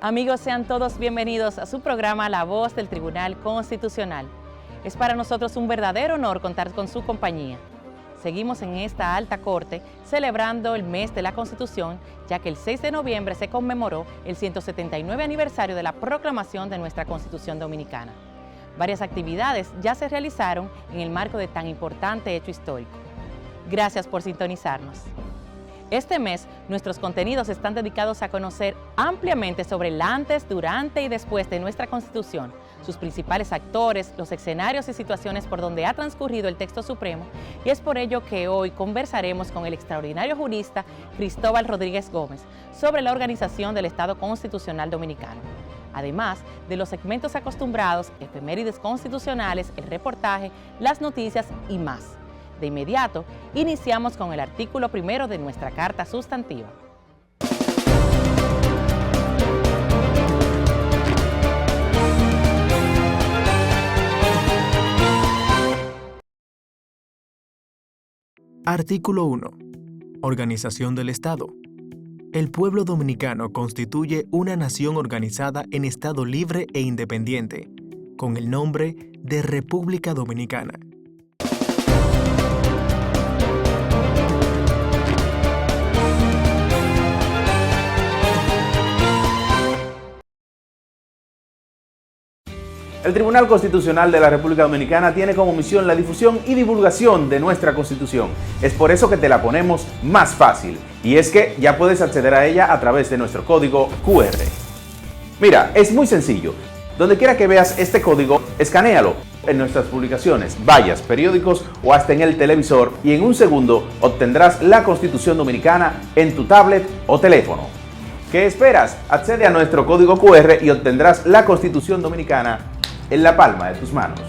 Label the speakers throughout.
Speaker 1: Amigos, sean todos bienvenidos a su programa La Voz del Tribunal Constitucional. Es para nosotros un verdadero honor contar con su compañía. Seguimos en esta alta corte celebrando el mes de la Constitución, ya que el 6 de noviembre se conmemoró el 179 aniversario de la proclamación de nuestra Constitución Dominicana. Varias actividades ya se realizaron en el marco de tan importante hecho histórico. Gracias por sintonizarnos. Este mes, nuestros contenidos están dedicados a conocer ampliamente sobre el antes, durante y después de nuestra Constitución, sus principales actores, los escenarios y situaciones por donde ha transcurrido el texto supremo, y es por ello que hoy conversaremos con el extraordinario jurista Cristóbal Rodríguez Gómez sobre la organización del Estado Constitucional Dominicano. Además de los segmentos acostumbrados, efemérides constitucionales, el reportaje, las noticias y más. De inmediato, iniciamos con el artículo primero de nuestra Carta Sustantiva.
Speaker 2: Artículo 1. Organización del Estado. El pueblo dominicano constituye una nación organizada en Estado libre e independiente, con el nombre de República Dominicana.
Speaker 3: El Tribunal Constitucional de la República Dominicana tiene como misión la difusión y divulgación de nuestra Constitución. Es por eso que te la ponemos más fácil. Y es que ya puedes acceder a ella a través de nuestro código QR. Mira, es muy sencillo. Donde quiera que veas este código, escanéalo en nuestras publicaciones, vallas, periódicos o hasta en el televisor y en un segundo obtendrás la Constitución Dominicana en tu tablet o teléfono. ¿Qué esperas? Accede a nuestro código QR y obtendrás la Constitución Dominicana en la palma de tus manos.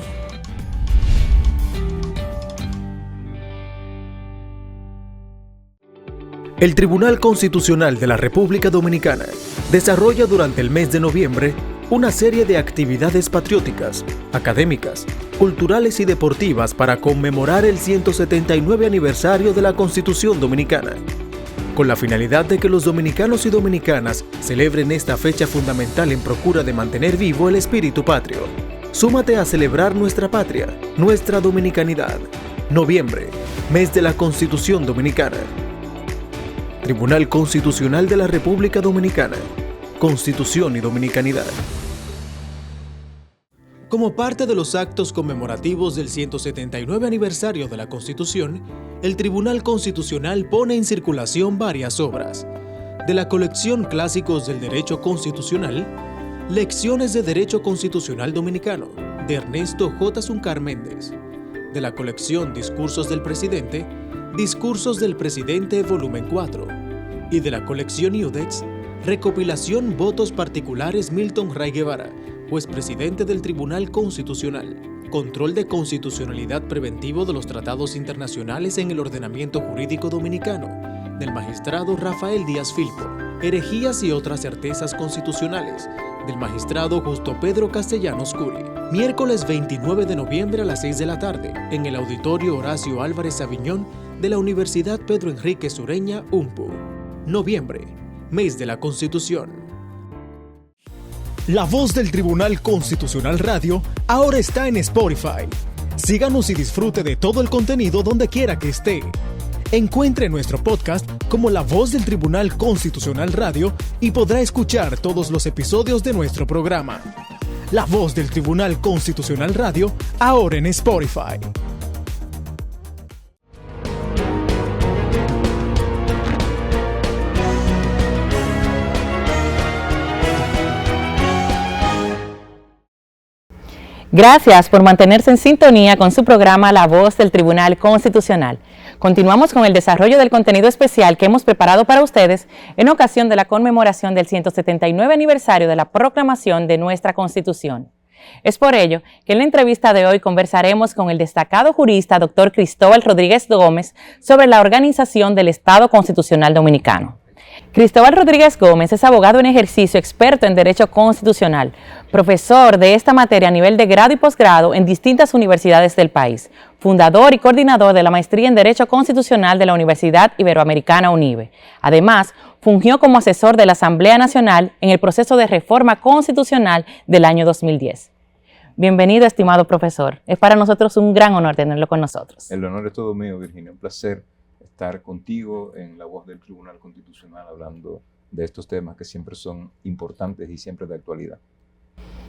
Speaker 2: El Tribunal Constitucional de la República Dominicana desarrolla durante el mes de noviembre una serie de actividades patrióticas, académicas, culturales y deportivas para conmemorar el 179 aniversario de la Constitución Dominicana, con la finalidad de que los dominicanos y dominicanas celebren esta fecha fundamental en procura de mantener vivo el espíritu patrio. Súmate a celebrar nuestra patria, nuestra dominicanidad. Noviembre, mes de la Constitución Dominicana. Tribunal Constitucional de la República Dominicana. Constitución y Dominicanidad. Como parte de los actos conmemorativos del 179 aniversario de la Constitución, el Tribunal Constitucional pone en circulación varias obras. De la colección Clásicos del Derecho Constitucional, Lecciones de Derecho Constitucional Dominicano, de Ernesto J. Zuncar Méndez. De la colección Discursos del Presidente, Discursos del Presidente Volumen 4. Y de la colección Iudex, Recopilación Votos Particulares Milton Ray Guevara, juez presidente del Tribunal Constitucional. Control de constitucionalidad preventivo de los tratados internacionales en el ordenamiento jurídico dominicano, del magistrado Rafael Díaz Filpo. Herejías y otras certezas constitucionales, del magistrado Justo Pedro Castellanos Curi. Miércoles 29 de noviembre a las 6 de la tarde, en el Auditorio Horacio Álvarez Aviñón de la Universidad Pedro Enrique Sureña, UMPU. Noviembre, mes de la Constitución. La Voz del Tribunal Constitucional Radio ahora está en Spotify. Síganos y disfrute de todo el contenido donde quiera que esté. Encuentre nuestro podcast como La Voz del Tribunal Constitucional Radio y podrá escuchar todos los episodios de nuestro programa. La Voz del Tribunal Constitucional Radio, ahora en Spotify.
Speaker 1: Gracias por mantenerse en sintonía con su programa La Voz del Tribunal Constitucional. Continuamos con el desarrollo del contenido especial que hemos preparado para ustedes en ocasión de la conmemoración del 179 aniversario de la proclamación de nuestra Constitución. Es por ello que en la entrevista de hoy conversaremos con el destacado jurista Dr. Cristóbal Rodríguez Gómez sobre la organización del Estado Constitucional Dominicano. Cristóbal Rodríguez Gómez es abogado en ejercicio, experto en Derecho Constitucional, profesor de esta materia a nivel de grado y posgrado en distintas universidades del país, fundador y coordinador de la Maestría en Derecho Constitucional de la Universidad Iberoamericana UNIBE. Además, fungió como asesor de la Asamblea Nacional en el proceso de reforma constitucional del año 2010. Bienvenido, estimado profesor. Es para nosotros un gran honor tenerlo con nosotros.
Speaker 4: El honor es todo mío, Virginia. Un placer estar contigo en La Voz del Tribunal Constitucional hablando de estos temas que siempre son importantes y siempre de actualidad.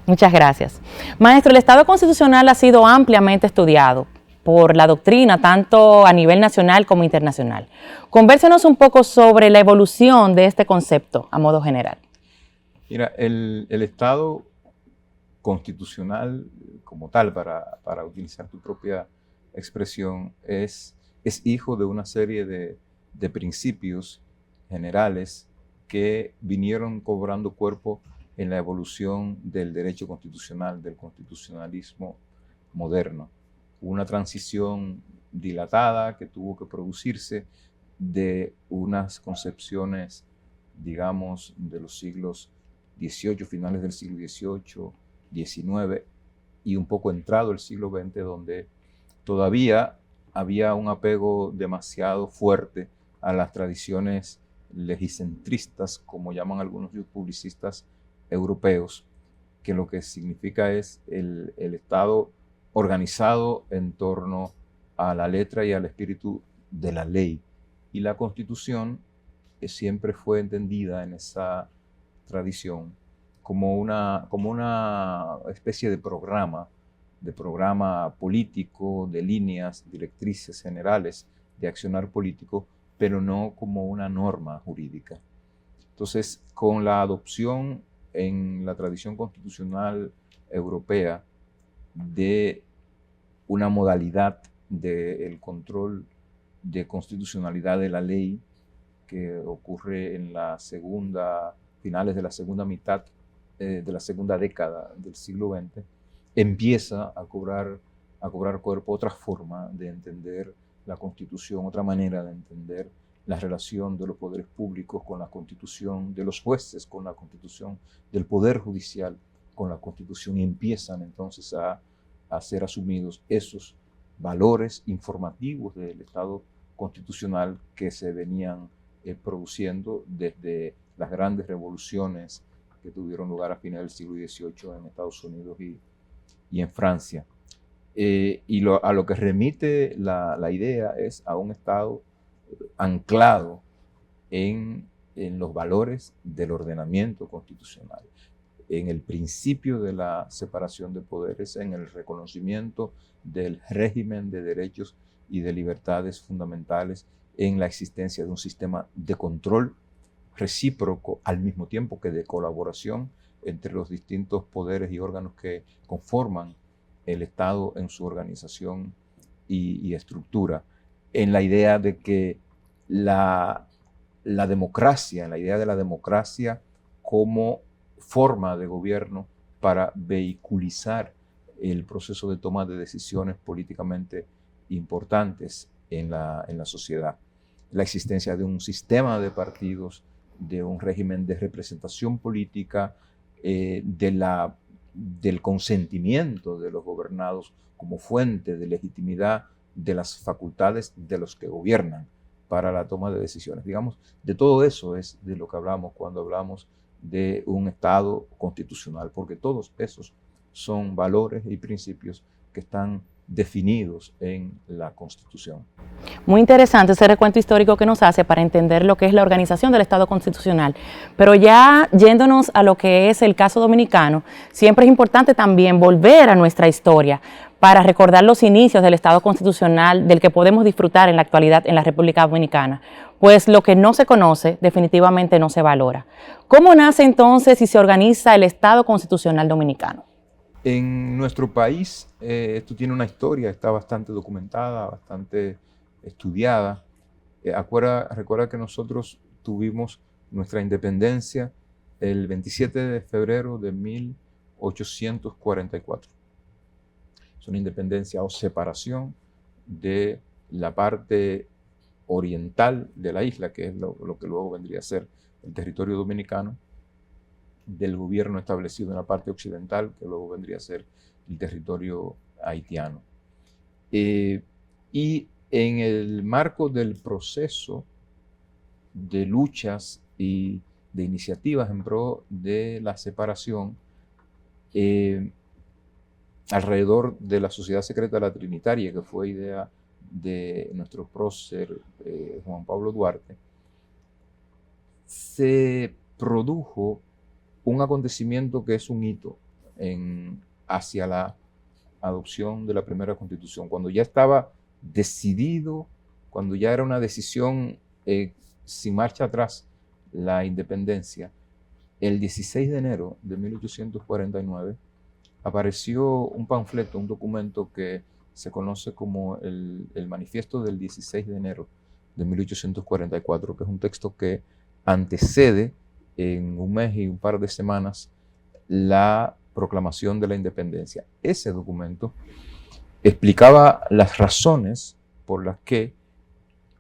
Speaker 1: Muchas gracias. Maestro, el Estado constitucional ha sido ampliamente estudiado por la doctrina, tanto a nivel nacional como internacional. Convérsenos un poco sobre la evolución de este concepto a modo general.
Speaker 4: Mira, el Estado constitucional como tal, para utilizar tu propia expresión, es hijo de una serie de principios generales que vinieron cobrando cuerpo en la evolución del derecho constitucional, del constitucionalismo moderno. Una transición dilatada que tuvo que producirse de unas concepciones, digamos, de los siglos XVIII, finales del siglo XVIII, XIX y un poco entrado el siglo XX, donde todavía había un apego demasiado fuerte a las tradiciones legicentristas, como llaman algunos publicistas europeos, que lo que significa es el Estado organizado en torno a la letra y al espíritu de la ley. Y la Constitución siempre fue entendida en esa tradición como una especie de programa político, de líneas, directrices generales de accionar político, pero no como una norma jurídica. Entonces, con la adopción en la tradición constitucional europea de una modalidad del control de constitucionalidad de la ley que ocurre en finales de la segunda mitad de la segunda década del siglo XX, empieza a cobrar cuerpo otra forma de entender la Constitución, otra manera de entender la relación de los poderes públicos con la Constitución, de los jueces con la Constitución, del Poder Judicial con la Constitución, y empiezan entonces a ser asumidos esos valores informativos del Estado constitucional que se venían produciendo desde las grandes revoluciones que tuvieron lugar a finales del siglo XVIII en Estados Unidos y en Francia. A lo que remite la idea es a un Estado anclado en los valores del ordenamiento constitucional, en el principio de la separación de poderes, en el reconocimiento del régimen de derechos y de libertades fundamentales, en la existencia de un sistema de control recíproco al mismo tiempo que de colaboración entre los distintos poderes y órganos que conforman el Estado en su organización y estructura, en la idea de que la democracia, en la idea de la democracia como forma de gobierno para vehiculizar el proceso de toma de decisiones políticamente importantes en la sociedad. La existencia de un sistema de partidos, de un régimen de representación política, del consentimiento de los gobernados como fuente de legitimidad de las facultades de los que gobiernan para la toma de decisiones. Digamos, de todo eso es de lo que hablamos cuando hablamos de un Estado constitucional, porque todos esos son valores y principios que están definidos en la Constitución.
Speaker 1: Muy interesante ese recuento histórico que nos hace para entender lo que es la organización del Estado constitucional. Pero ya yéndonos a lo que es el caso dominicano, siempre es importante también volver a nuestra historia para recordar los inicios del Estado constitucional del que podemos disfrutar en la actualidad en la República Dominicana, pues lo que no se conoce definitivamente no se valora. ¿Cómo nace entonces y se organiza el Estado constitucional dominicano?
Speaker 4: En nuestro país, esto tiene una historia, está bastante documentada, bastante estudiada. Recuerda que nosotros tuvimos nuestra independencia el 27 de febrero de 1844. Es una independencia o separación de la parte oriental de la isla, que es lo que luego vendría a ser el territorio dominicano, del gobierno establecido en la parte occidental, que luego vendría a ser el territorio haitiano. Y en el marco del proceso de luchas y de iniciativas en pro de la separación alrededor de la Sociedad Secreta La Trinitaria, que fue idea de nuestro prócer Juan Pablo Duarte, se produjo un acontecimiento que es un hito hacia la adopción de la primera Constitución, cuando ya estaba decidido, cuando ya era una decisión sin marcha atrás, la independencia. El 16 de enero de 1849 apareció un panfleto, un documento que se conoce como el Manifiesto del 16 de enero de 1844, que es un texto que antecede en un mes y un par de semanas la proclamación de la independencia. Ese documento explicaba las razones por las que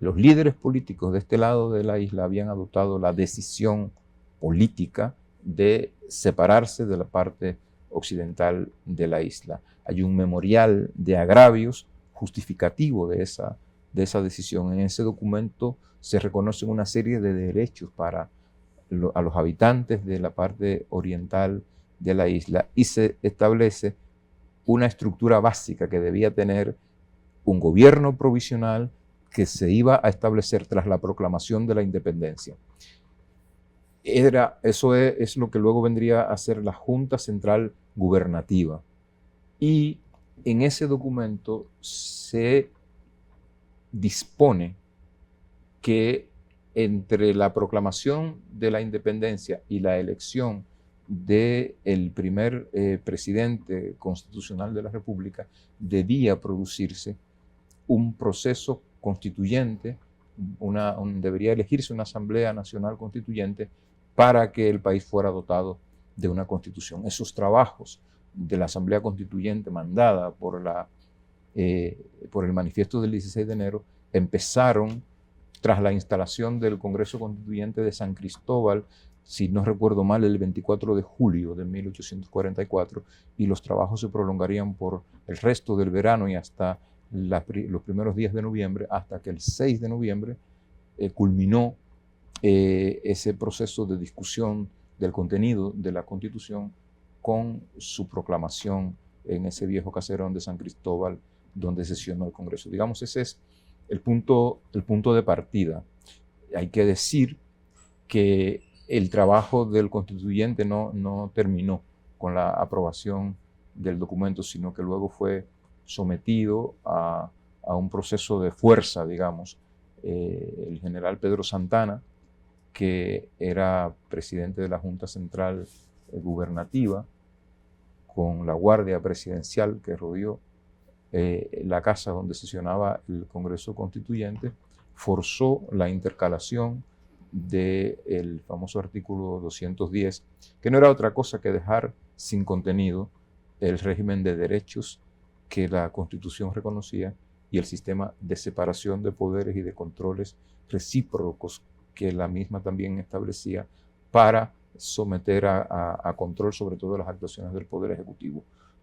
Speaker 4: los líderes políticos de este lado de la isla habían adoptado la decisión política de separarse de la parte occidental de la isla. Hay un memorial de agravios justificativo de esa decisión. En ese documento se reconocen una serie de derechos a los habitantes de la parte oriental de la isla y se establece una estructura básica que debía tener un gobierno provisional que se iba a establecer tras la proclamación de la independencia. Eso es lo que luego vendría a ser la Junta Central Gubernativa. Y en ese documento se dispone que entre la proclamación de la independencia y la elección del primer presidente constitucional de la República debía producirse un proceso constituyente, debería elegirse una Asamblea Nacional Constituyente para que el país fuera dotado de una constitución. Esos trabajos de la Asamblea Constituyente mandada por el Manifiesto del 16 de enero empezaron tras la instalación del Congreso Constituyente de San Cristóbal, si no recuerdo mal, el 24 de julio de 1844, y los trabajos se prolongarían por el resto del verano y hasta los primeros días de noviembre, hasta que el 6 de noviembre culminó ese proceso de discusión del contenido de la Constitución con su proclamación en ese viejo caserón de San Cristóbal donde sesionó el Congreso. Digamos, ese es el punto de partida. Hay que decir que el trabajo del constituyente no terminó con la aprobación del documento, sino que luego fue sometido a un proceso de fuerza, digamos. El general Pedro Santana, que era presidente de la Junta Central Gubernativa, con la Guardia Presidencial que rodeó la casa donde sesionaba el Congreso Constituyente, forzó la intercalación del famoso artículo 210, que no era otra cosa que dejar sin contenido el régimen de derechos que la Constitución reconocía y el sistema de separación de poderes y de controles recíprocos que la misma también establecía para someter a control sobre todo las actuaciones del Poder Ejecutivo.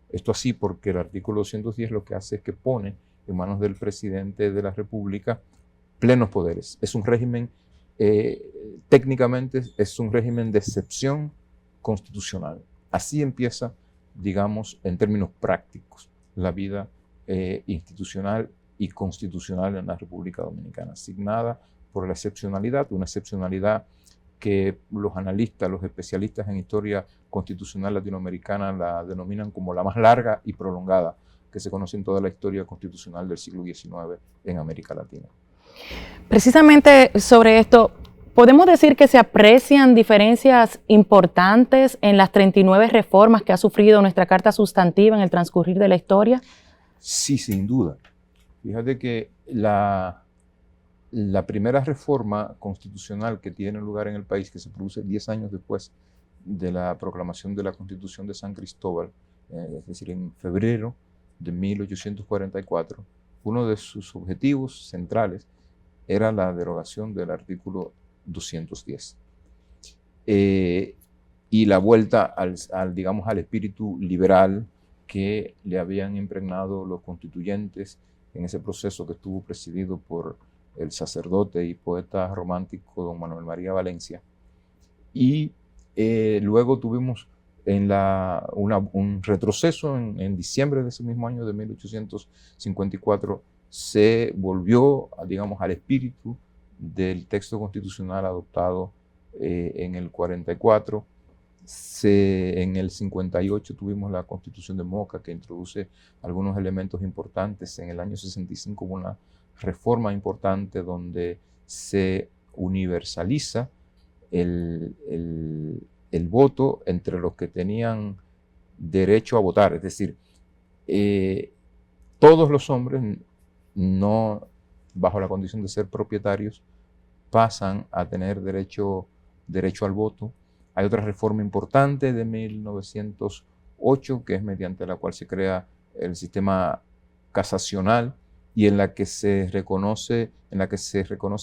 Speaker 4: Esto así porque el artículo 210 lo que hace es que pone en manos del presidente de la República plenos poderes. Es un régimen, técnicamente es un régimen de excepción constitucional. Así empieza, digamos, en términos prácticos, la vida institucional y constitucional en la República Dominicana, asignada por la excepcionalidad, una excepcionalidad que los analistas, los especialistas en historia constitucional latinoamericana la denominan como la más larga y prolongada que se conoce en toda la historia constitucional del siglo XIX en América Latina.
Speaker 1: Precisamente sobre esto, ¿podemos decir que se aprecian diferencias importantes en las 39 reformas que ha sufrido nuestra Carta Sustantiva en el transcurrir de la historia?
Speaker 4: Sí, sin duda. Fíjate que la primera reforma constitucional que tiene lugar en el país, que se produce 10 años después de la proclamación de la Constitución de San Cristóbal, es decir, en febrero de 1844, uno de sus objetivos centrales era la derogación del artículo 210 y la vuelta al espíritu liberal que le habían impregnado los constituyentes en ese proceso que estuvo presidido por el sacerdote y poeta romántico don Manuel María Valencia, y luego tuvimos un retroceso en diciembre de ese mismo año de 1854. Se volvió, digamos, al espíritu del texto constitucional adoptado en el 44. En el 58 tuvimos la Constitución de Moca, que introduce algunos elementos importantes. En el año 65 hubo una reforma importante donde se universaliza el voto entre los que tenían derecho a votar. Es decir, todos los hombres, no bajo la condición de ser propietarios, pasan a tener derecho al voto. Hay otra reforma importante de 1908, que es mediante la cual se crea el sistema casacional y en la que se reconoce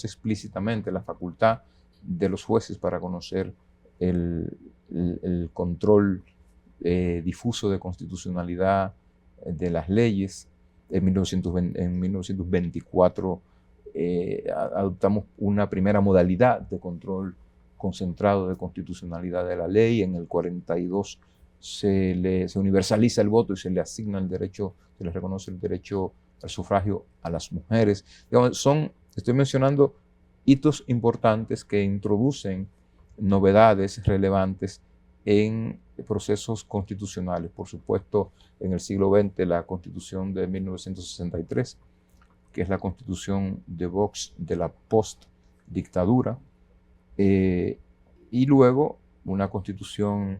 Speaker 4: explícitamente la facultad de los jueces para conocer el control difuso de constitucionalidad de las leyes. En 1924 adoptamos una primera modalidad de control concentrado de constitucionalidad de la ley. En el 42 se universaliza el voto y se le asigna el derecho, se le reconoce el derecho al sufragio a las mujeres. Digamos, estoy mencionando hitos importantes que introducen novedades relevantes en procesos constitucionales. Por supuesto, en el siglo XX, la Constitución de 1963, que es la Constitución de Vox de la post-dictadura, y luego una Constitución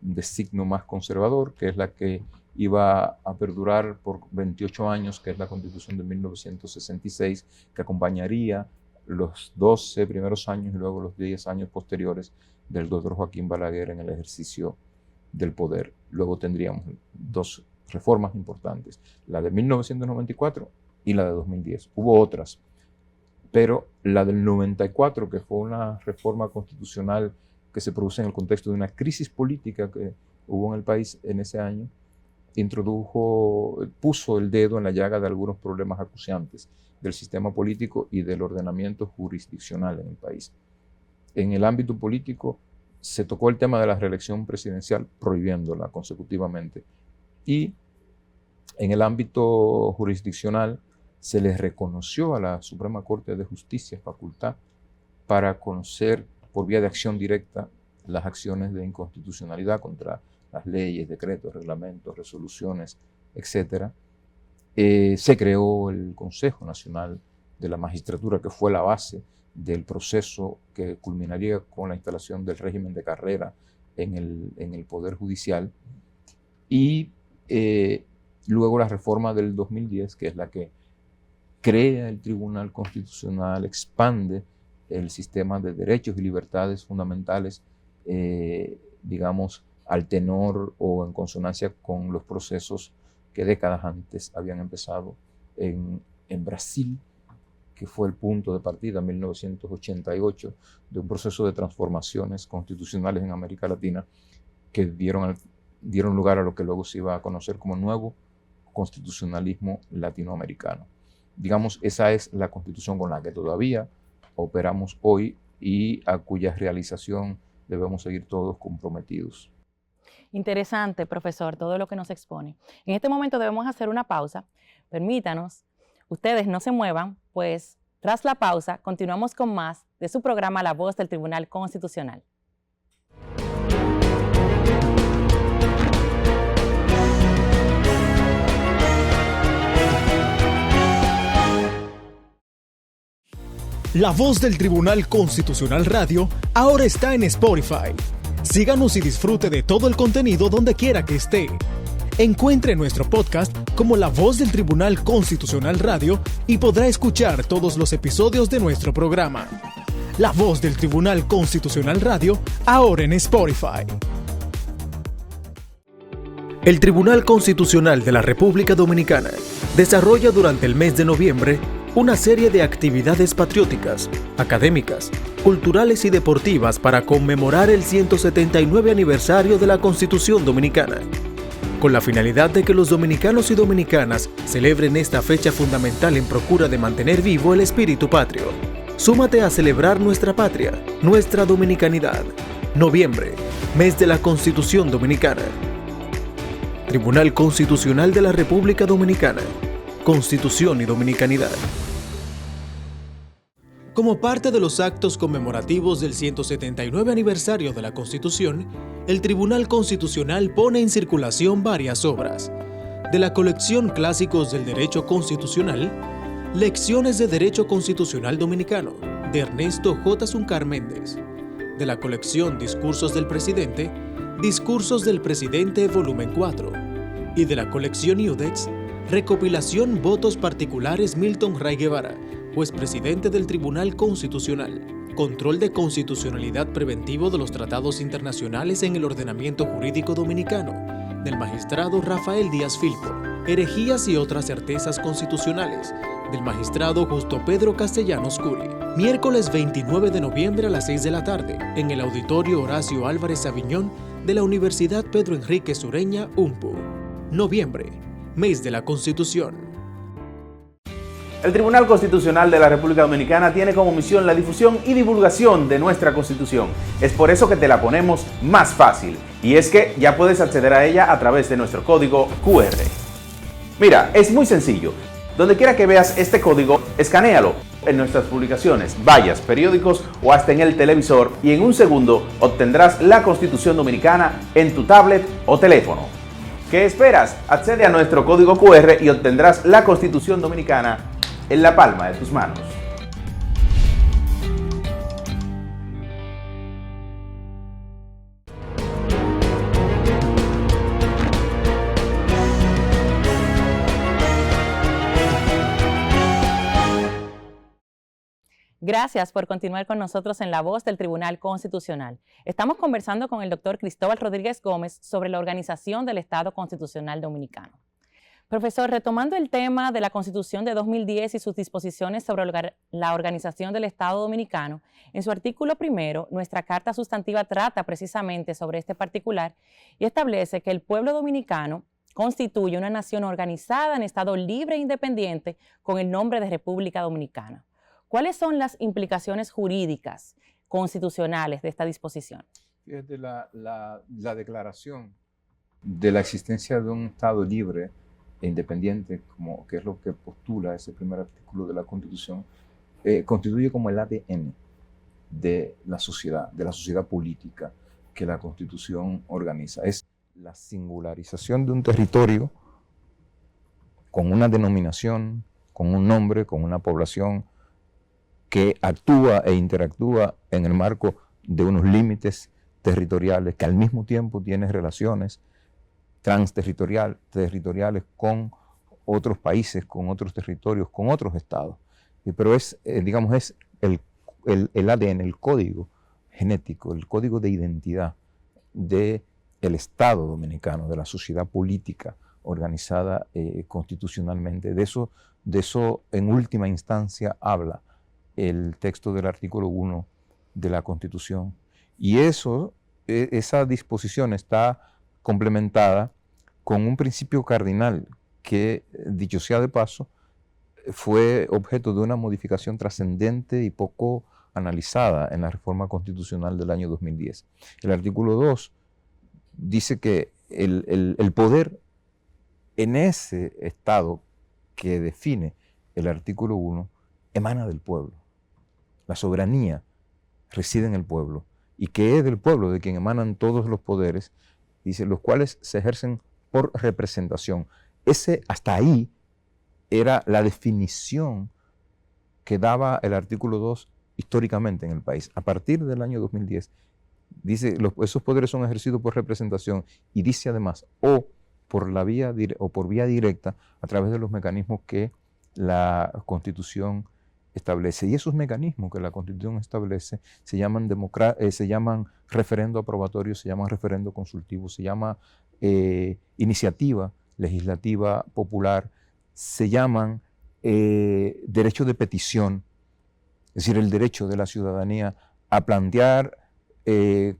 Speaker 4: de signo más conservador, que es la que iba a perdurar por 28 años, que es la Constitución de 1966, que acompañaría los 12 primeros años y luego los 10 años posteriores del doctor Joaquín Balaguer en el ejercicio del poder. Luego tendríamos dos reformas importantes, la de 1994 y la de 2010. Hubo otras, pero la del 94, que fue una reforma constitucional que se produce en el contexto de una crisis política que hubo en el país en ese año, puso el dedo en la llaga de algunos problemas acuciantes del sistema político y del ordenamiento jurisdiccional en el país. En el ámbito político se tocó el tema de la reelección presidencial, prohibiéndola consecutivamente. Y en el ámbito jurisdiccional se le reconoció a la Suprema Corte de Justicia facultad para conocer por vía de acción directa las acciones de inconstitucionalidad contra las leyes, decretos, reglamentos, resoluciones, etc. Se creó el Consejo Nacional de la Magistratura, que fue la base del proceso que culminaría con la instalación del régimen de carrera en el Poder Judicial. Y luego la reforma del 2010, que es la que crea el Tribunal Constitucional, expande el sistema de derechos y libertades fundamentales, digamos, al tenor o en consonancia con los procesos que décadas antes habían empezado en Brasil, que fue el punto de partida en 1988 de un proceso de transformaciones constitucionales en América Latina que dieron lugar a lo que luego se iba a conocer como nuevo constitucionalismo latinoamericano. Digamos, esa es la constitución con la que todavía operamos hoy y a cuya realización debemos seguir todos comprometidos.
Speaker 1: Interesante, profesor, todo lo que nos expone. En este momento debemos hacer una pausa. Permítanos, ustedes no se muevan, pues tras la pausa continuamos con más de su programa La Voz del Tribunal Constitucional.
Speaker 2: La Voz del Tribunal Constitucional Radio ahora está en Spotify. Síganos y disfrute de todo el contenido donde quiera que esté. Encuentre nuestro podcast como La Voz del Tribunal Constitucional Radio y podrá escuchar todos los episodios de nuestro programa. La Voz del Tribunal Constitucional Radio, ahora en Spotify. El Tribunal Constitucional de la República Dominicana desarrolla durante el mes de noviembre una serie de actividades patrióticas, académicas, culturales y deportivas para conmemorar el 179 aniversario de la Constitución Dominicana, con la finalidad de que los dominicanos y dominicanas celebren esta fecha fundamental en procura de mantener vivo el espíritu patrio. Súmate a celebrar nuestra patria, nuestra dominicanidad. Noviembre, mes de la Constitución Dominicana. Tribunal Constitucional de la República Dominicana. Constitución y Dominicanidad. Como parte de los actos conmemorativos del 179 aniversario de la Constitución, el Tribunal Constitucional pone en circulación varias obras. De la colección Clásicos del Derecho Constitucional, Lecciones de Derecho Constitucional Dominicano, de Ernesto J. Zuncar Méndez. De la colección Discursos del Presidente, Discursos del Presidente Volumen 4. Y de la colección Iudex, Recopilación Votos Particulares Milton Ray Guevara, juez presidente del Tribunal Constitucional. Control de constitucionalidad preventivo de los tratados internacionales en el ordenamiento jurídico dominicano, del magistrado Rafael Díaz Filpo. Herejías y otras certezas constitucionales, del magistrado Justo Pedro Castellanos Curi. Miércoles 29 de noviembre a las 6 de la tarde, en el Auditorio Horacio Álvarez Aviñón de la Universidad Pedro Enrique Sureña, UMPU. Noviembre, mes de la Constitución.
Speaker 3: El Tribunal Constitucional de la República Dominicana tiene como misión la difusión y divulgación de nuestra Constitución. Es por eso que te la ponemos más fácil. Y es que ya puedes acceder a ella a través de nuestro código QR. Mira, es muy sencillo. Donde quiera que veas este código, escanéalo en nuestras publicaciones, vallas, periódicos o hasta en el televisor y en un segundo obtendrás la Constitución Dominicana en tu tablet o teléfono. ¿Qué esperas? Accede a nuestro código QR y obtendrás la Constitución Dominicana en la palma de tus manos.
Speaker 1: Gracias por continuar con nosotros en La Voz del Tribunal Constitucional. Estamos conversando con el doctor Cristóbal Rodríguez Gómez sobre la organización del Estado Constitucional Dominicano. Profesor, retomando el tema de la Constitución de 2010 y sus disposiciones sobre la organización del Estado Dominicano, en su artículo primero, nuestra Carta Sustantiva trata precisamente sobre este particular y establece que el pueblo dominicano constituye una nación organizada en Estado libre e independiente con el nombre de República Dominicana. ¿Cuáles son las implicaciones jurídicas constitucionales de esta disposición?
Speaker 4: Fíjate, la declaración de la existencia de un Estado libre e independiente, como que es lo que postula ese primer artículo de la Constitución, constituye como el ADN de la sociedad política que la Constitución organiza. Es la singularización de un territorio con una denominación, con un nombre, con una población que actúa e interactúa en el marco de unos límites territoriales, que al mismo tiempo tiene relaciones transterritoriales con otros países, con otros territorios, con otros estados. Pero es, digamos, es el ADN, el código genético, el código de identidad del Estado dominicano, de la sociedad política organizada constitucionalmente. De eso en última instancia habla el texto del artículo 1 de la Constitución. Y esa disposición está complementada con un principio cardinal que, dicho sea de paso, fue objeto de una modificación trascendente y poco analizada en la reforma constitucional del año 2010. El artículo 2 dice que el poder en ese Estado que define el artículo 1 emana del pueblo. La soberanía reside en el pueblo y que es del pueblo de quien emanan todos los poderes, dice, los cuales se ejercen por representación. Hasta ahí era la definición que daba el artículo 2 históricamente en el país. A partir del año 2010, dice, esos poderes son ejercidos por representación y dice además, o por vía directa, a través de los mecanismos que la Constitución establece. Y esos mecanismos que la Constitución establece se llaman referendo aprobatorio, se llaman referendo consultivo, se llama iniciativa legislativa popular, se llaman derecho de petición, es decir, el derecho de la ciudadanía a plantear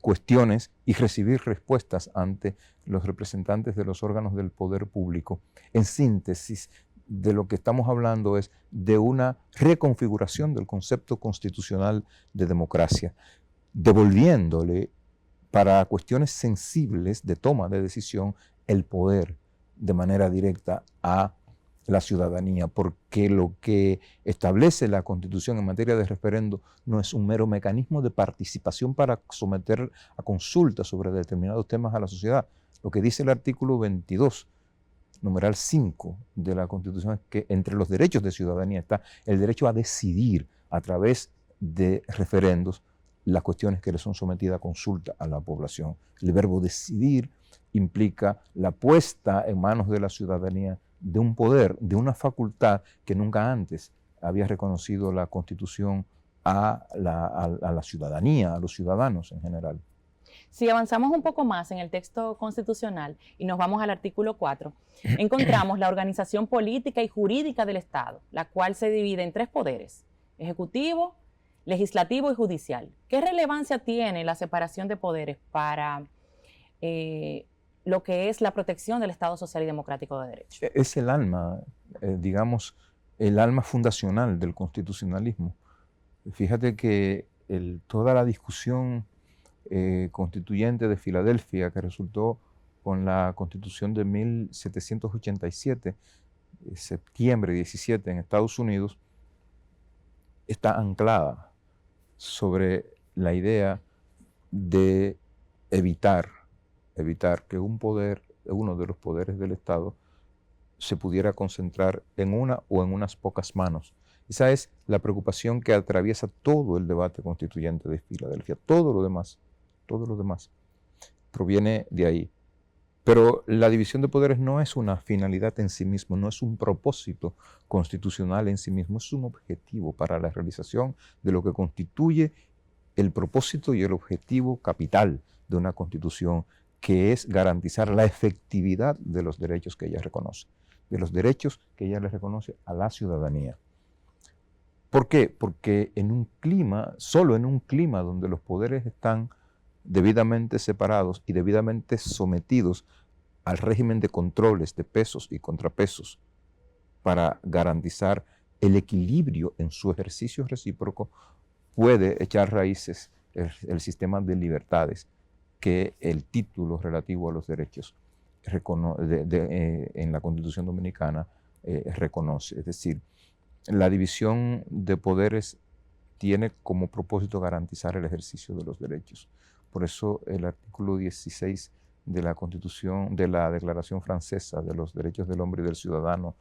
Speaker 4: cuestiones y recibir respuestas ante los representantes de los órganos del poder público. En síntesis, de lo que estamos hablando es de una reconfiguración del concepto constitucional de democracia, devolviéndole para cuestiones sensibles de toma de decisión el poder de manera directa a la ciudadanía, porque lo que establece la Constitución en materia de referendo no es un mero mecanismo de participación para someter a consulta sobre determinados temas a la sociedad. Lo que dice el artículo 22, numeral 5 de la Constitución, es que entre los derechos de ciudadanía está el derecho a decidir a través de referendos las cuestiones que le son sometidas a consulta a la población. El verbo decidir implica la puesta en manos de la ciudadanía de un poder, de una facultad que nunca antes había reconocido la Constitución a la ciudadanía, a los ciudadanos en general.
Speaker 1: Si avanzamos un poco más en el texto constitucional y nos vamos al artículo 4, encontramos la organización política y jurídica del Estado, la cual se divide en 3 poderes: ejecutivo, legislativo y judicial. ¿Qué relevancia tiene la separación de poderes para lo que es la protección del Estado social y democrático de derecho?
Speaker 4: Es el alma, digamos, el alma fundacional del constitucionalismo. Fíjate que toda la discusión constituyente de Filadelfia, que resultó con la Constitución de 1787, septiembre 17 en Estados Unidos, está anclada sobre la idea de evitar que uno de los poderes del Estado se pudiera concentrar en una o en unas pocas manos. Esa es la preocupación que atraviesa todo el debate constituyente de Filadelfia. Todo lo demás proviene de ahí. Pero la división de poderes no es una finalidad en sí mismo, no es un propósito constitucional en sí mismo, es un objetivo para la realización de lo que constituye el propósito y el objetivo capital de una constitución, que es garantizar la efectividad de los derechos que ella reconoce, de los derechos que ella le reconoce a la ciudadanía. ¿Por qué? Porque solo en un clima donde los poderes están debidamente separados y debidamente sometidos al régimen de controles de pesos y contrapesos para garantizar el equilibrio en su ejercicio recíproco, puede echar raíces el sistema de libertades que el título relativo a los derechos en la Constitución Dominicana reconoce. Es decir, la división de poderes tiene como propósito garantizar el ejercicio de los derechos. Por eso el artículo 16 de la Constitución, de la Declaración Francesa de los Derechos del Hombre y del Ciudadano,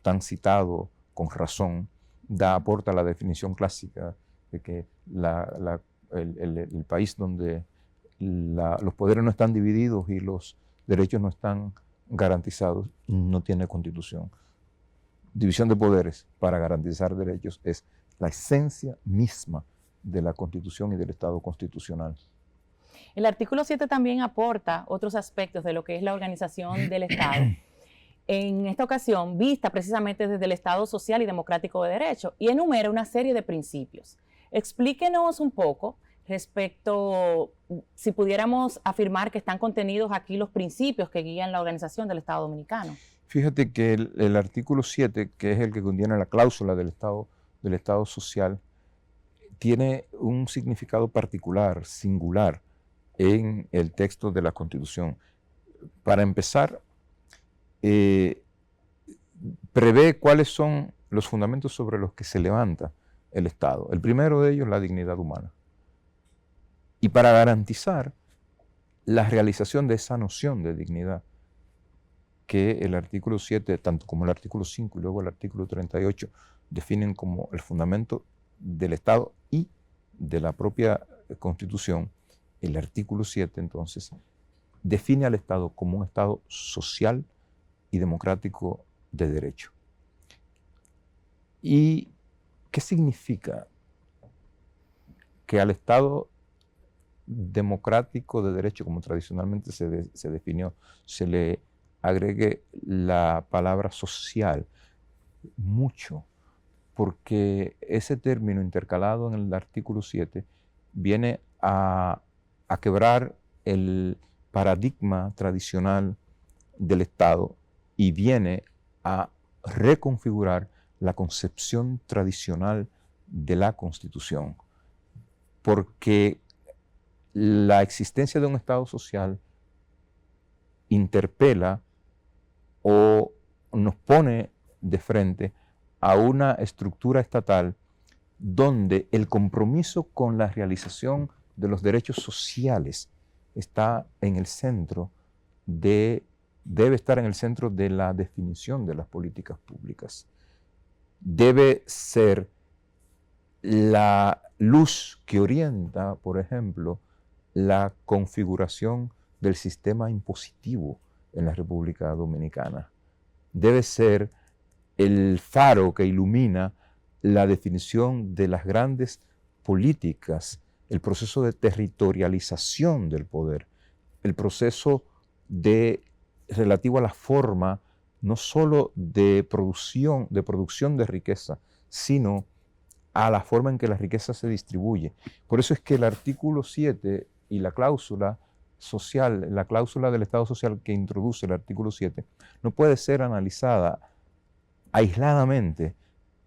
Speaker 4: tan citado con razón, aporta la definición clásica de que el país donde los poderes no están divididos y los derechos no están garantizados no tiene Constitución. División de poderes para garantizar derechos es la esencia misma de la Constitución y del Estado constitucional.
Speaker 1: El artículo 7 también aporta otros aspectos de lo que es la organización del Estado. En esta ocasión, vista precisamente desde el Estado social y democrático de derecho, y enumera una serie de principios. Explíquenos un poco respecto, si pudiéramos afirmar que están contenidos aquí los principios que guían la organización del Estado dominicano.
Speaker 4: Fíjate que el artículo 7, que es el que contiene la cláusula del Estado social, tiene un significado particular, singular, en el texto de la Constitución. Para empezar, prevé cuáles son los fundamentos sobre los que se levanta el Estado. El primero de ellos, la dignidad humana. Y para garantizar la realización de esa noción de dignidad, que el artículo 7, tanto como el artículo 5 y luego el artículo 38, definen como el fundamento del Estado y de la propia Constitución, el artículo 7 entonces define al Estado como un Estado social y democrático de derecho. ¿Y qué significa que al Estado democrático de derecho, como tradicionalmente se definió, se le agregue la palabra social? Mucho, porque ese término intercalado en el artículo 7 viene a quebrar el paradigma tradicional del Estado y viene a reconfigurar la concepción tradicional de la Constitución, porque la existencia de un Estado social interpela o nos pone de frente a una estructura estatal donde el compromiso con la realización de los derechos sociales está en el centro debe estar en el centro de la definición de las políticas públicas. Debe ser la luz que orienta, por ejemplo, la configuración del sistema impositivo en la República Dominicana. Debe ser el faro que ilumina la definición de las grandes políticas, el proceso de territorialización del poder, el proceso relativo a la forma no solo de producción de riqueza, sino a la forma en que la riqueza se distribuye. Por eso es que el artículo 7 y la cláusula social, la cláusula del Estado social que introduce el artículo 7, no puede ser analizada aisladamente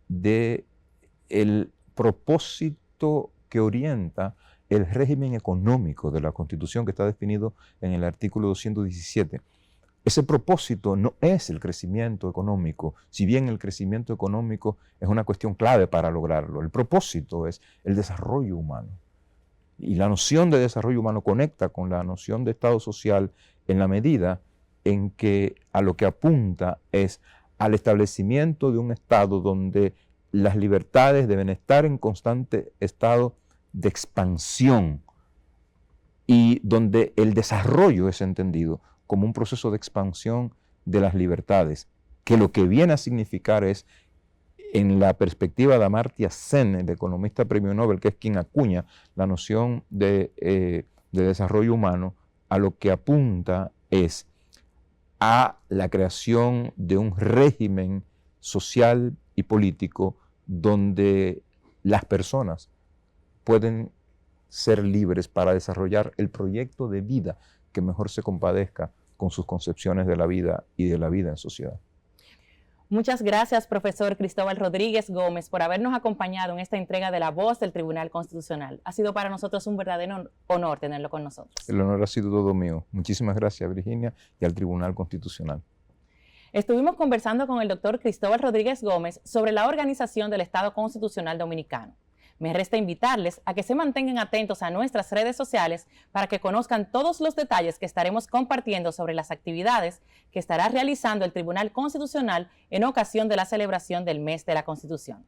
Speaker 4: del propósito que orienta el régimen económico de la Constitución que está definido en el artículo 217. Ese propósito no es el crecimiento económico, si bien el crecimiento económico es una cuestión clave para lograrlo. El propósito es el desarrollo humano. Y la noción de desarrollo humano conecta con la noción de Estado social en la medida en que a lo que apunta es al establecimiento de un Estado donde las libertades deben estar en constante estado de expansión y donde el desarrollo es entendido como un proceso de expansión de las libertades, que lo que viene a significar es, en la perspectiva de Amartya Sen, el economista premio Nobel, que es quien acuña la noción de desarrollo humano, a lo que apunta es a la creación de un régimen social y político donde las personas pueden ser libres para desarrollar el proyecto de vida que mejor se compadezca con sus concepciones de la vida y de la vida en sociedad.
Speaker 1: Muchas gracias, profesor Cristóbal Rodríguez Gómez, por habernos acompañado en esta entrega de La Voz del Tribunal Constitucional. Ha sido para nosotros un verdadero honor tenerlo con nosotros.
Speaker 4: El honor ha sido todo mío. Muchísimas gracias, Virginia, y al Tribunal Constitucional.
Speaker 1: Estuvimos conversando con el doctor Cristóbal Rodríguez Gómez sobre la organización del Estado Constitucional Dominicano. Me resta invitarles a que se mantengan atentos a nuestras redes sociales para que conozcan todos los detalles que estaremos compartiendo sobre las actividades que estará realizando el Tribunal Constitucional en ocasión de la celebración del Mes de la Constitución.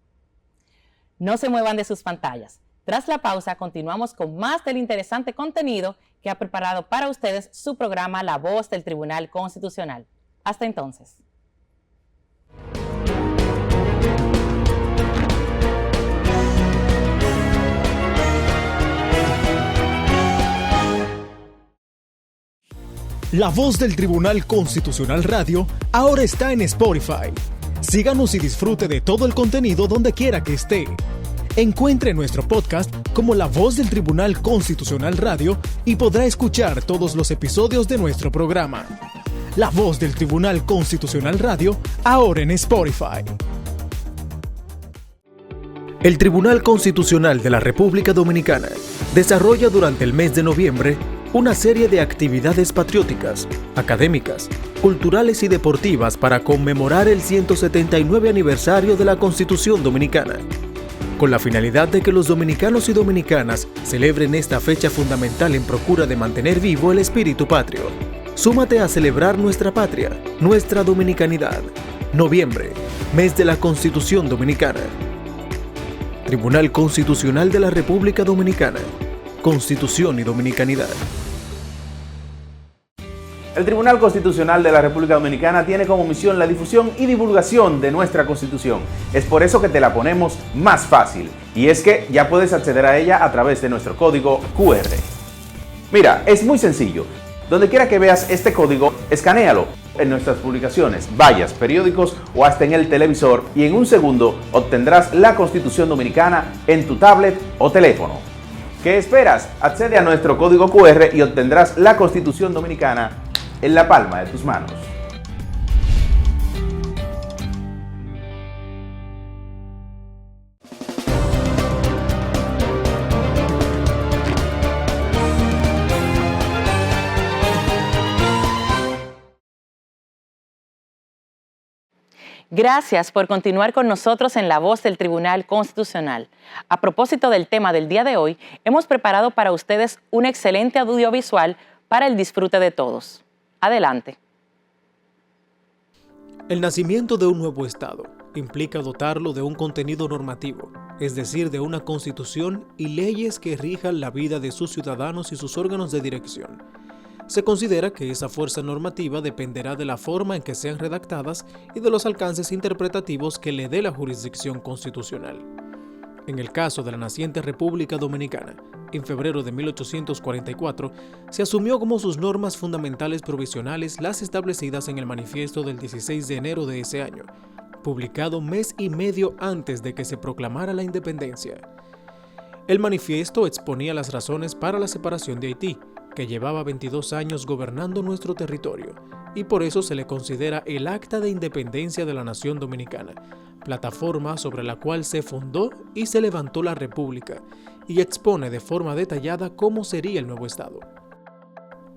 Speaker 1: No se muevan de sus pantallas. Tras la pausa, continuamos con más del interesante contenido que ha preparado para ustedes su programa La Voz del Tribunal Constitucional. Hasta entonces.
Speaker 2: La Voz del Tribunal Constitucional Radio ahora está en Spotify. Síganos y disfrute de todo el contenido donde quiera que esté. Encuentre nuestro podcast como La Voz del Tribunal Constitucional Radio y podrá escuchar todos los episodios de nuestro programa. La Voz del Tribunal Constitucional Radio ahora en Spotify. El Tribunal Constitucional de la República Dominicana desarrolla durante el mes de noviembre una serie de actividades patrióticas, académicas, culturales y deportivas para conmemorar el 179 aniversario de la Constitución Dominicana, con la finalidad de que los dominicanos y dominicanas celebren esta fecha fundamental en procura de mantener vivo el espíritu patrio. Súmate a celebrar nuestra patria, nuestra dominicanidad. Noviembre, mes de la Constitución Dominicana. Tribunal Constitucional de la República Dominicana. Constitución y dominicanidad.
Speaker 3: El Tribunal Constitucional de la República Dominicana tiene como misión la difusión y divulgación de nuestra Constitución. Es por eso que te la ponemos más fácil. Y es que ya puedes acceder a ella a través de nuestro código QR. Mira, es muy sencillo. Donde quiera que veas este código, escanéalo en nuestras publicaciones, vallas, periódicos o hasta en el televisor y en un segundo obtendrás la Constitución Dominicana en tu tablet o teléfono. ¿Qué esperas? Accede a nuestro código QR y obtendrás la Constitución Dominicana en la palma de tus manos.
Speaker 1: Gracias por continuar con nosotros en La Voz del Tribunal Constitucional. A propósito del tema del día de hoy, hemos preparado para ustedes un excelente audiovisual para el disfrute de todos. Adelante.
Speaker 2: El nacimiento de un nuevo Estado implica dotarlo de un contenido normativo, es decir, de una constitución y leyes que rijan la vida de sus ciudadanos y sus órganos de dirección. Se considera que esa fuerza normativa dependerá de la forma en que sean redactadas y de los alcances interpretativos que le dé la jurisdicción constitucional. En el caso de la naciente República Dominicana, en febrero de 1844, se asumió como sus normas fundamentales provisionales las establecidas en el manifiesto del 16 de enero de ese año, publicado mes y medio antes de que se proclamara la independencia. El manifiesto exponía las razones para la separación de Haití, que llevaba 22 años gobernando nuestro territorio, y por eso se le considera el Acta de Independencia de la Nación Dominicana, plataforma sobre la cual se fundó y se levantó la República, y expone de forma detallada cómo sería el nuevo Estado.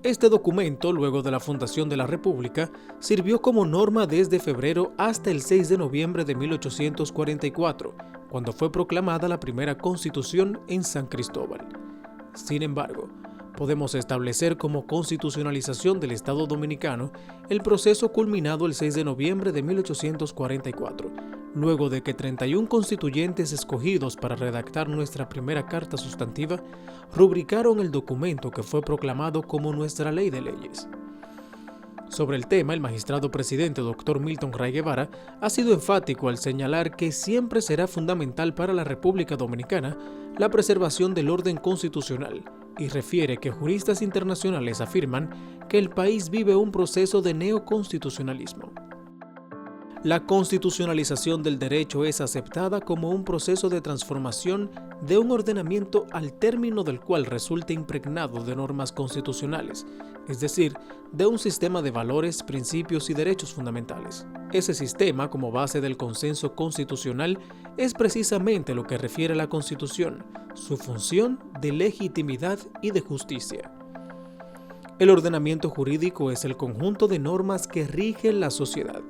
Speaker 2: Este documento, luego de la fundación de la República, sirvió como norma desde febrero hasta el 6 de noviembre de 1844, cuando fue proclamada la primera Constitución en San Cristóbal. Sin embargo, podemos establecer como constitucionalización del Estado Dominicano el proceso culminado el 6 de noviembre de 1844, luego de que 31 constituyentes escogidos para redactar nuestra primera Carta Sustantiva rubricaron el documento que fue proclamado como nuestra Ley de Leyes. Sobre el tema, el magistrado presidente Dr. Milton Ray Guevara ha sido enfático al señalar que siempre será fundamental para la República Dominicana la preservación del orden constitucional, y refiere que juristas internacionales afirman que el país vive un proceso de neoconstitucionalismo. La constitucionalización del derecho es aceptada como un proceso de transformación de un ordenamiento al término del cual resulta impregnado de normas constitucionales, es decir, de un sistema de valores, principios y derechos fundamentales. Ese sistema, como base del consenso constitucional, es precisamente lo que refiere la Constitución, su función de legitimidad y de justicia. El ordenamiento jurídico es el conjunto de normas que rigen la sociedad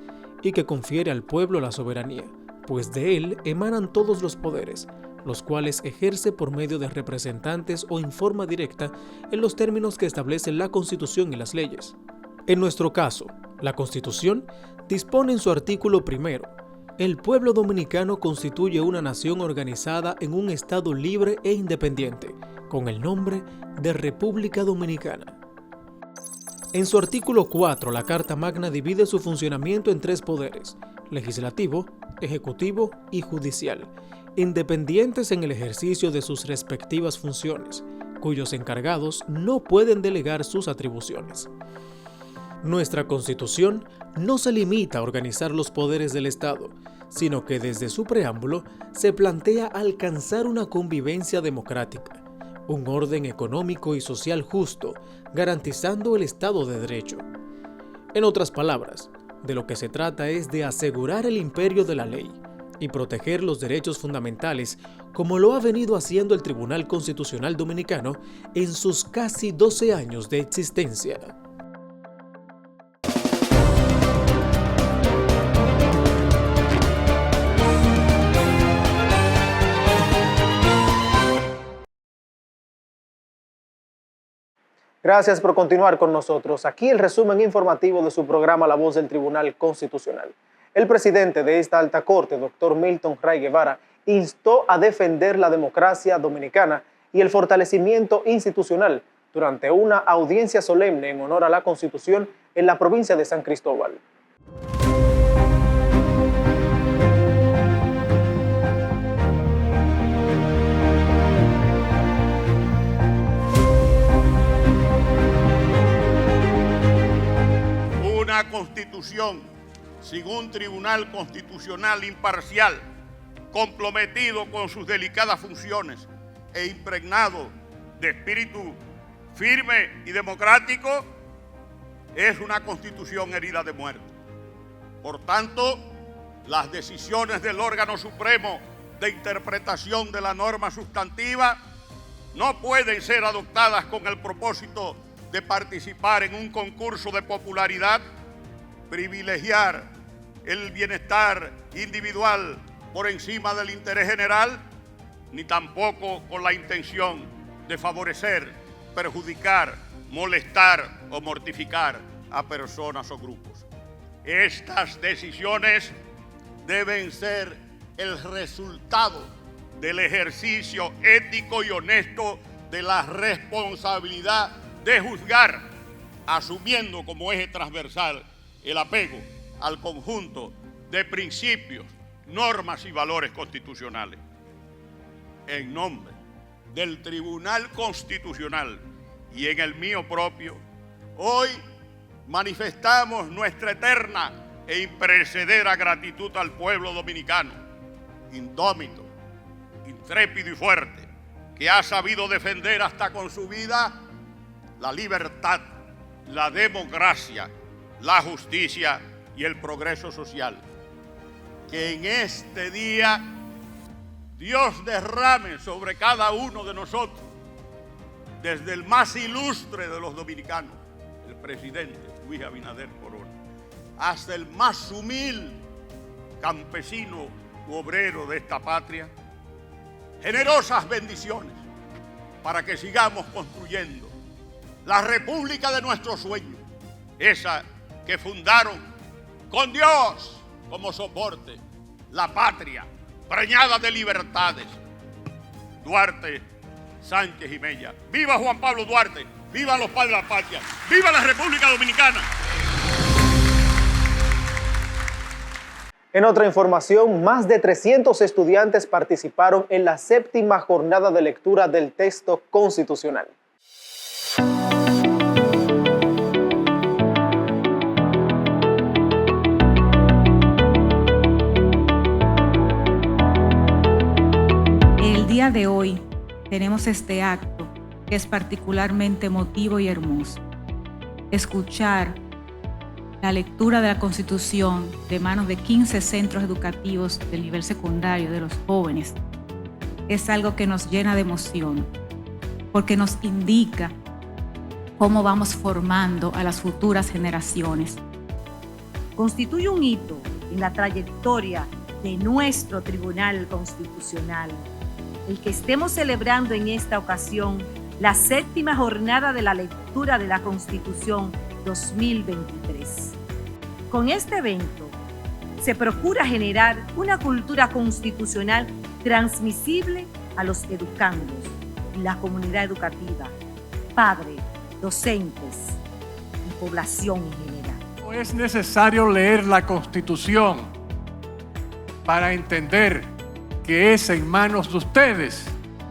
Speaker 2: y que confiere al pueblo la soberanía, pues de él emanan todos los poderes, los cuales ejerce por medio de representantes o en forma directa en los términos que establecen la Constitución y las leyes. En nuestro caso, la Constitución dispone en su artículo primero: el pueblo dominicano constituye una nación organizada en un Estado libre e independiente, con el nombre de República Dominicana. En su artículo 4, la Carta Magna divide su funcionamiento en 3 poderes: legislativo, ejecutivo y judicial, independientes en el ejercicio de sus respectivas funciones, cuyos encargados no pueden delegar sus atribuciones. Nuestra Constitución no se limita a organizar los poderes del Estado, sino que desde su preámbulo se plantea alcanzar una convivencia democrática, un orden económico y social justo, garantizando el Estado de Derecho. En otras palabras, de lo que se trata es de asegurar el imperio de la ley y proteger los derechos fundamentales, como lo ha venido haciendo el Tribunal Constitucional Dominicano en sus casi 12 años de existencia.
Speaker 5: Gracias por continuar con nosotros. Aquí el resumen informativo de su programa La Voz del Tribunal Constitucional. El presidente de esta alta corte, Dr. Milton Ray Guevara, instó a defender la democracia dominicana y el fortalecimiento institucional durante una audiencia solemne en honor a la Constitución en la provincia de San Cristóbal.
Speaker 6: Una constitución sin un tribunal constitucional imparcial, comprometido con sus delicadas funciones e impregnado de espíritu firme y democrático, es una constitución herida de muerte. Por tanto, las decisiones del órgano supremo de interpretación de la norma sustantiva no pueden ser adoptadas con el propósito de participar en un concurso de popularidad, privilegiar el bienestar individual por encima del interés general, ni tampoco con la intención de favorecer, perjudicar, molestar o mortificar a personas o grupos. Estas decisiones deben ser el resultado del ejercicio ético y honesto de la responsabilidad de juzgar, asumiendo como eje transversal el apego al conjunto de principios, normas y valores constitucionales. En nombre del Tribunal Constitucional y en el mío propio, hoy manifestamos nuestra eterna e imperecedera gratitud al pueblo dominicano, indómito, intrépido y fuerte, que ha sabido defender hasta con su vida la libertad, la democracia, la justicia y el progreso social. Que en este día Dios derrame sobre cada uno de nosotros, desde el más ilustre de los dominicanos, el presidente Luis Abinader Corona, hasta el más humilde campesino u obrero de esta patria, generosas bendiciones para que sigamos construyendo la república de nuestros sueños, esa que fundaron con Dios como soporte, la patria preñada de libertades. Duarte, Sánchez y Mella. ¡Viva Juan Pablo Duarte! ¡Viva los padres de la patria! ¡Viva la República Dominicana!
Speaker 5: En otra información, más de 300 estudiantes participaron en la 7ª jornada de lectura del texto constitucional.
Speaker 7: El día de hoy tenemos este acto que es particularmente emotivo y hermoso. Escuchar la lectura de la Constitución de manos de 15 centros educativos del nivel secundario de los jóvenes es algo que nos llena de emoción, porque nos indica cómo vamos formando a las futuras generaciones.
Speaker 8: Constituye un hito en la trayectoria de nuestro Tribunal Constitucional, el que estemos celebrando en esta ocasión la 7ª jornada de la lectura de la Constitución 2023. Con este evento se procura generar una cultura constitucional transmisible a los educandos, la comunidad educativa, padres, docentes y población en general.
Speaker 9: No es necesario leer la Constitución para entender que es en manos de ustedes,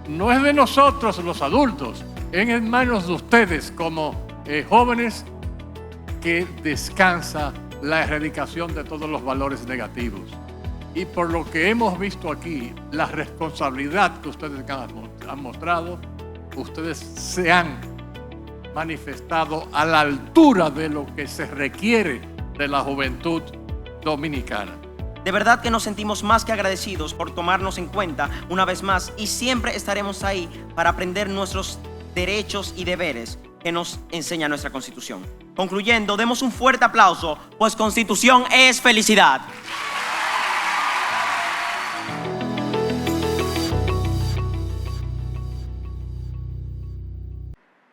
Speaker 9: no es de nosotros los adultos, es en manos de ustedes como jóvenes que descansa la erradicación de todos los valores negativos. Y por lo que hemos visto aquí, la responsabilidad que ustedes han mostrado, ustedes se han manifestado a la altura de lo que se requiere de la juventud dominicana.
Speaker 10: De verdad que nos sentimos más que agradecidos por tomarnos en cuenta una vez más y siempre estaremos ahí para aprender nuestros derechos y deberes que nos enseña nuestra Constitución. Concluyendo, demos un fuerte aplauso, pues Constitución es felicidad.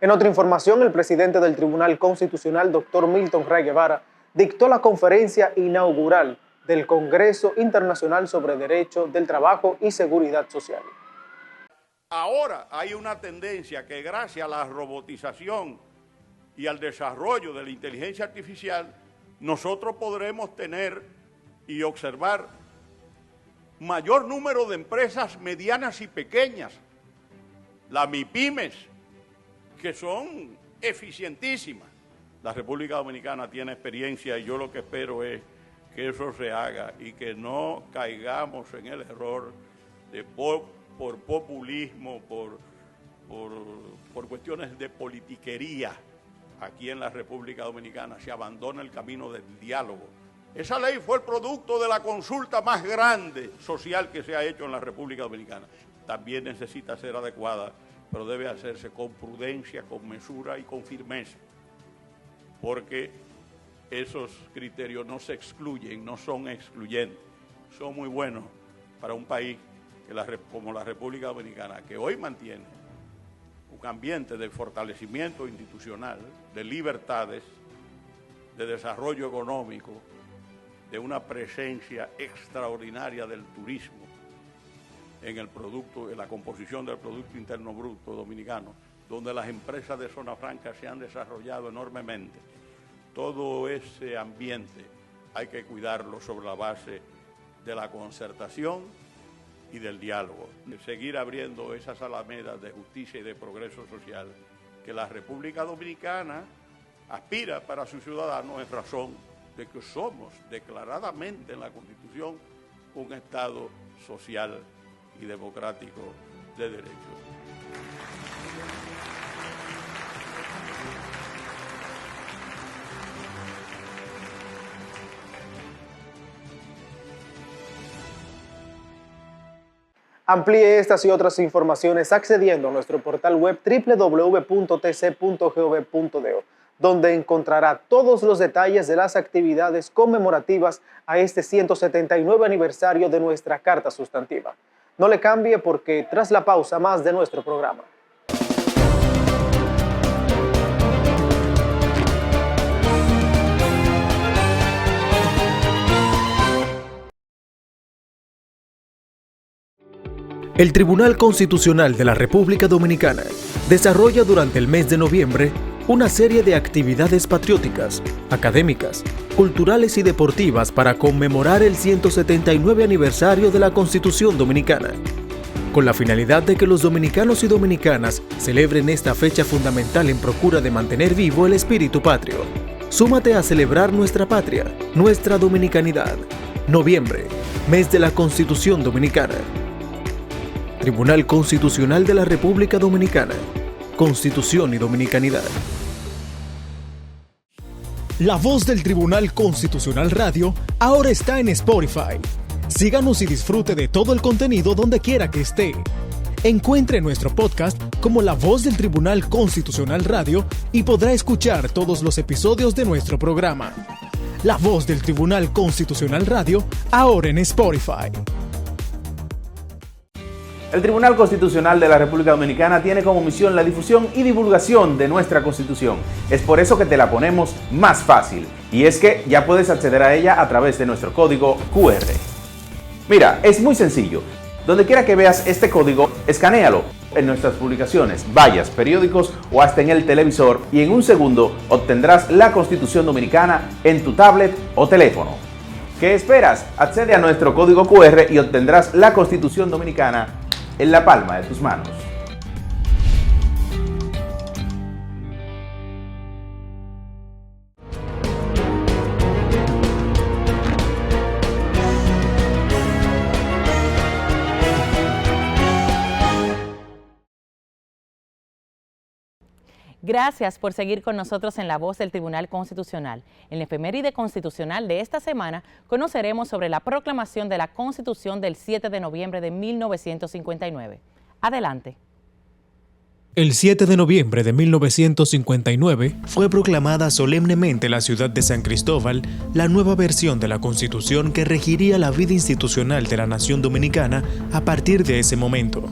Speaker 5: En otra información, el presidente del Tribunal Constitucional, Dr. Milton Ray Guevara, dictó la conferencia inaugural del Congreso Internacional sobre Derecho del Trabajo y Seguridad Social.
Speaker 6: Ahora hay una tendencia que gracias a la robotización y al desarrollo de la inteligencia artificial, nosotros podremos tener y observar mayor número de empresas medianas y pequeñas, las MIPYMES, que son eficientísimas. La República Dominicana tiene experiencia y yo lo que espero es que eso se haga y que no caigamos en el error de por populismo, por cuestiones de politiquería aquí en la República Dominicana. Se abandona el camino del diálogo. Esa ley fue el producto de la consulta más grande social que se ha hecho en la República Dominicana. También necesita ser adecuada, pero debe hacerse con prudencia, con mesura y con firmeza, porque esos criterios no se excluyen, no son excluyentes, son muy buenos para un país como la República Dominicana, que hoy mantiene un ambiente de fortalecimiento institucional, de libertades, de desarrollo económico, de una presencia extraordinaria del turismo en el producto, en la composición del Producto Interno Bruto dominicano, donde las empresas de zona franca se han desarrollado enormemente. Todo ese ambiente hay que cuidarlo sobre la base de la concertación y del diálogo, de seguir abriendo esas alamedas de justicia y de progreso social que la República Dominicana aspira para sus ciudadanos en razón de que somos declaradamente en la Constitución un Estado social y democrático de derecho.
Speaker 5: Amplíe estas y otras informaciones accediendo a nuestro portal web www.tc.gov.do, donde encontrará todos los detalles de las actividades conmemorativas a este 179 aniversario de nuestra Carta Sustantiva. No le cambie porque tras la pausa más de nuestro programa.
Speaker 2: El Tribunal Constitucional de la República Dominicana desarrolla durante el mes de noviembre una serie de actividades patrióticas, académicas, culturales y deportivas para conmemorar el 179 aniversario de la Constitución Dominicana, con la finalidad de que los dominicanos y dominicanas celebren esta fecha fundamental en procura de mantener vivo el espíritu patrio. Súmate a celebrar nuestra patria, nuestra dominicanidad. Noviembre, mes de la Constitución Dominicana. Tribunal Constitucional de la República Dominicana. Constitución y Dominicanidad. La voz del Tribunal Constitucional Radio ahora está en Spotify. Síganos y disfrute de todo el contenido donde quiera que esté. Encuentre nuestro podcast como La Voz del Tribunal Constitucional Radio y podrá escuchar todos los episodios de nuestro programa. La Voz del Tribunal Constitucional Radio ahora en Spotify.
Speaker 3: El Tribunal Constitucional de la República Dominicana tiene como misión la difusión y divulgación de nuestra Constitución. Es por eso que te la ponemos más fácil. Y es que ya puedes acceder a ella a través de nuestro código QR. Mira, es muy sencillo. Donde quiera que veas este código, escanéalo en nuestras publicaciones, vallas, periódicos o hasta en el televisor y en un segundo obtendrás la Constitución Dominicana en tu tablet o teléfono. ¿Qué esperas? Accede a nuestro código QR y obtendrás la Constitución Dominicana en la palma de tus manos.
Speaker 1: Gracias por seguir con nosotros en La Voz del Tribunal Constitucional. En la efeméride constitucional de esta semana conoceremos sobre la proclamación de la Constitución del 7 de noviembre de 1959. Adelante.
Speaker 2: El 7 de noviembre de 1959 fue proclamada solemnemente en la ciudad de San Cristóbal la nueva versión de la Constitución que regiría la vida institucional de la nación dominicana a partir de ese momento.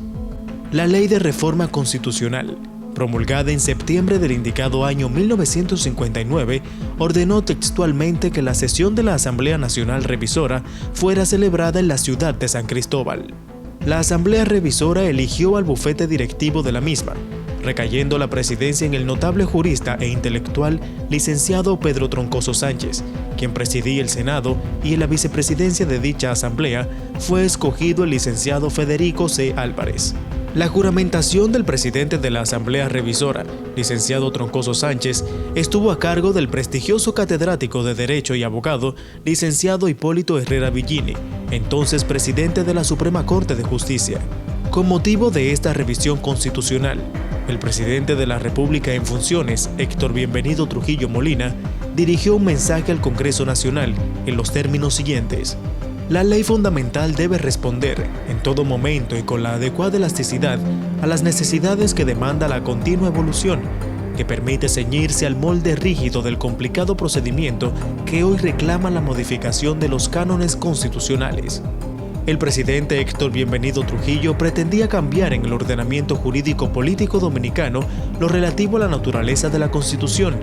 Speaker 2: La Ley de Reforma Constitucional, promulgada en septiembre del indicado año 1959, ordenó textualmente que la sesión de la Asamblea Nacional Revisora fuera celebrada en la ciudad de San Cristóbal. La Asamblea Revisora eligió al bufete directivo de la misma, recayendo la presidencia en el notable jurista e intelectual licenciado Pedro Troncoso Sánchez, quien presidía el Senado, y en la vicepresidencia de dicha asamblea fue escogido el licenciado Federico C. Álvarez. La juramentación del presidente de la Asamblea Revisora, licenciado Troncoso Sánchez, estuvo a cargo del prestigioso catedrático de Derecho y abogado, licenciado Hipólito Herrera Villini, entonces presidente de la Suprema Corte de Justicia. Con motivo de esta revisión constitucional, el presidente de la República en funciones, Héctor Bienvenido Trujillo Molina, dirigió un mensaje al Congreso Nacional en los términos siguientes: la ley fundamental debe responder, en todo momento y con la adecuada elasticidad, a las necesidades que demanda la continua evolución, que permite ceñirse al molde rígido del complicado procedimiento que hoy reclama la modificación de los cánones constitucionales. El presidente Héctor Bienvenido Trujillo pretendía cambiar en el ordenamiento jurídico político dominicano lo relativo a la naturaleza de la Constitución,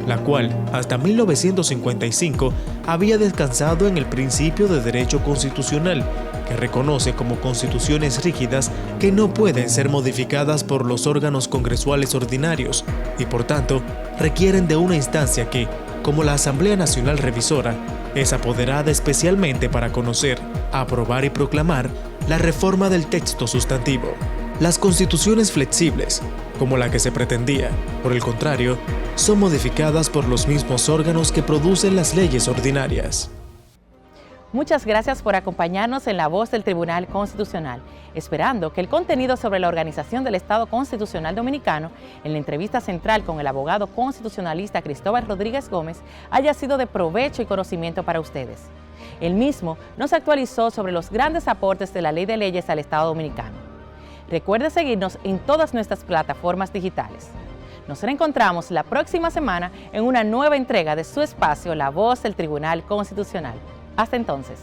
Speaker 2: la cual, hasta 1955, había descansado en el principio de derecho constitucional, que reconoce como constituciones rígidas que no pueden ser modificadas por los órganos congresuales ordinarios y, por tanto, requieren de una instancia que, como la Asamblea Nacional Revisora, es apoderada especialmente para conocer, aprobar y proclamar la reforma del texto sustantivo. Las constituciones flexibles, como la que se pretendía, por el contrario, son modificadas por los mismos órganos que producen las leyes ordinarias.
Speaker 1: Muchas gracias por acompañarnos en La Voz del Tribunal Constitucional, esperando que el contenido sobre la organización del Estado Constitucional Dominicano en la entrevista central con el abogado constitucionalista Cristóbal Rodríguez Gómez haya sido de provecho y conocimiento para ustedes. El mismo nos actualizó sobre los grandes aportes de la Ley de Leyes al Estado Dominicano. Recuerde seguirnos en todas nuestras plataformas digitales. Nos reencontramos la próxima semana en una nueva entrega de su espacio La Voz del Tribunal Constitucional. Hasta entonces.